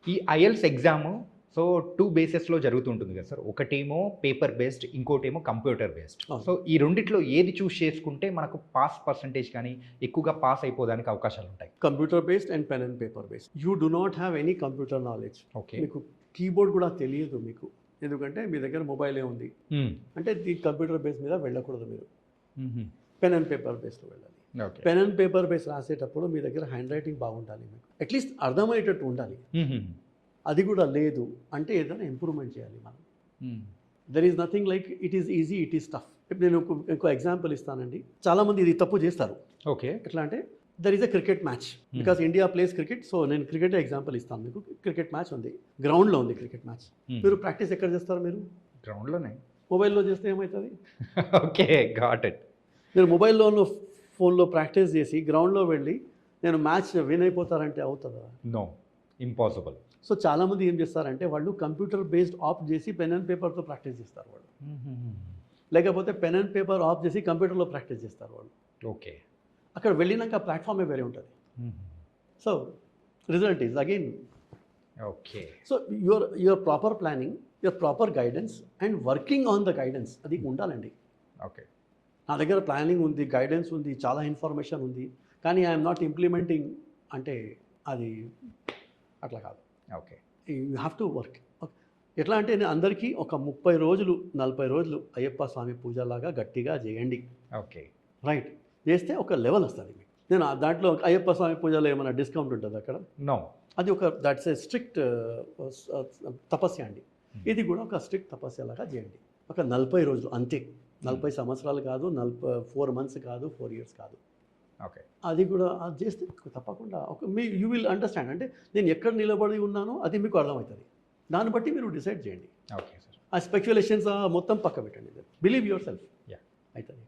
ఈ IELTS exam so 2 బేసెస్‌లో జరుగుతుంటుంది కదా సార్. ఒకటేమో పేపర్ బేస్డ్, ఇంకోటేమో కంప్యూటర్ బేస్డ్. అవును. సో ఈ రెండిట్లో ఏది చూస్ చేసుకుంటే మనకు పాస్ పర్సెంటేజ్ కానీ ఎక్కువగా పాస్ అయిపోవడానికి అవకాశాలుంటాయి? Computer based and pen and paper based. You do not have any computer knowledge. Okay. మీకు కీబోర్డ్ కూడా తెలియదు మీకు. ఎందుకంటే మీ దగ్గర మొబైలే ఉంది. అంటే ఈ కంప్యూటర్ బేస్ మీద వెళ్ళకూడదు మీరు. పెన్ అండ్ పేపర్ బేస్లో వెళ్ళాలి. Okay. Pen and paper base రాసేటప్పుడు మీ దగ్గర హ్యాండ్ రైటింగ్ బాగుండాలి మీకు. అట్లీస్ట్ అర్థమయ్యేటట్టు ఉండాలి. అది కూడా లేదు అంటే ఏదైనా ఇంప్రూవ్మెంట్ చేయాలి మనం. There is nothing like it is easy, it is tough. ఇప్పుడు నేను ఇంకో ఎగ్జాంపుల్ ఇస్తానండి. చాలామంది ఇది తప్పు చేస్తారు. ఓకే. ఎట్లా అంటే there is a cricket match, because India plays cricket. So నేను క్రికెట్ ఎగ్జాంపుల్ ఇస్తాను మీకు. క్రికెట్ మ్యాచ్ ఉంది, గ్రౌండ్లో ఉంది క్రికెట్ మ్యాచ్. మీరు ప్రాక్టీస్ ఎక్కడ చేస్తారు? మీరు గ్రౌండ్‌లోనే. మొబైల్లో చేస్తే ఏమవుతుంది? ఓకే. Got it. మీరు మొబైల్లోనూ ఫోన్లో ప్రాక్టీస్ చేసి గ్రౌండ్లో వెళ్ళి నేను మ్యాచ్ విన్ అయిపోతారంటే అవుతుందా? No, impossible. సో చాలామంది ఏం చేస్తారంటే వాళ్ళు కంప్యూటర్ బేస్డ్ ఆఫ్ చేసి పెన్ అండ్ పేపర్తో ప్రాక్టీస్ చేస్తారు వాళ్ళు. లేకపోతే పెన్ అండ్ పేపర్ ఆఫ్ చేసి కంప్యూటర్లో ప్రాక్టీస్ చేస్తారు వాళ్ళు. ఓకే. అక్కడ వెళ్ళినాక ప్లాట్ఫామే వేరే ఉంటుంది. So result is again. Okay. So your proper planning, your proper guidance and working on the guidance అది ఉండాలండి. ఓకే. నా దగ్గర ప్లానింగ్ ఉంది, గైడెన్స్ ఉంది, చాలా ఇన్ఫర్మేషన్ ఉంది, కానీ ఐఎమ్ నాట్ ఇంప్లిమెంటింగ్ అంటే అది అట్లా కాదు. Okay. You have to work. ఎట్లా అంటే నేను అందరికీ ఒక 30 రోజులు 40 రోజులు అయ్యప్ప స్వామి పూజలాగా గట్టిగా చేయండి. ఓకే. రైట్ చేస్తే ఒక లెవెల్ వస్తుంది మీకు. నేను దాంట్లో అయ్యప్ప స్వామి పూజలో ఏమైనా డిస్కౌంట్ ఉంటుంది అక్కడ? నో. అది ఒక దట్స్ ఏ స్ట్రిక్ట్ తపస్య అండి. ఇది కూడా ఒక స్ట్రిక్ట్ తపస్యలాగా చేయండి. ఒక 40 రోజులు అంతే. 40 సంవత్సరాలు కాదు, 4 months కాదు, 4 years కాదు. ఓకే. అది కూడా అది చేస్తే తప్పకుండా ఒక యూ విల్ అండర్స్టాండ్. అంటే నేను ఎక్కడ నిలబడి ఉన్నానో అది మీకు అర్థమవుతుంది. దాన్ని బట్టి మీరు డిసైడ్ చేయండి. Okay sir. ఆ స్పెక్యులేషన్స్ మొత్తం పక్క పెట్టండి. Believe your self. యా. అవుతుంది.